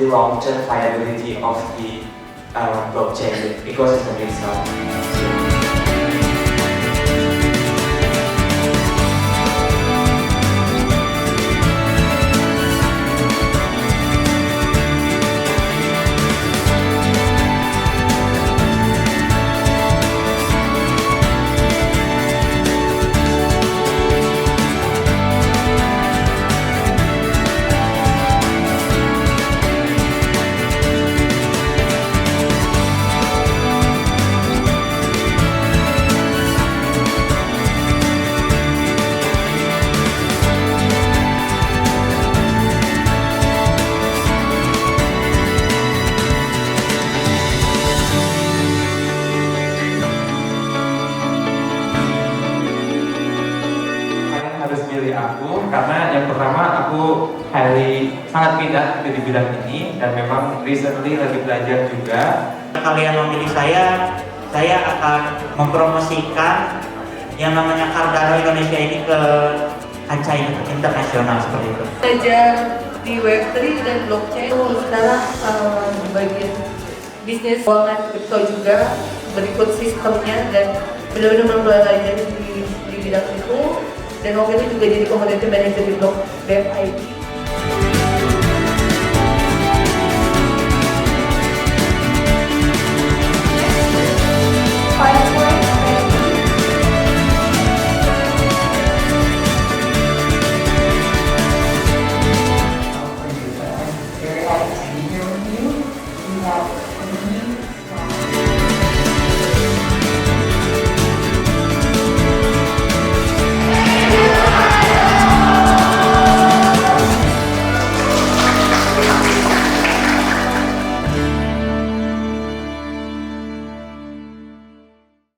the long-term viability of the blockchain ecosystem itself. Harus pilih aku karena yang pertama aku sangat minat di bidang ini dan memang recently lagi belajar juga. Kalian memilih saya akan mempromosikan yang namanya Cardano Indonesia ini ke kancah internasional seperti itu. Belajar di Web3 dan blockchain itu adalah bagian bisnis keuangan kripto juga, berikut sistemnya dan benar-benar mempelajari di bidang itu. Dan waktu itu juga jadi community manager di blog Dev IT.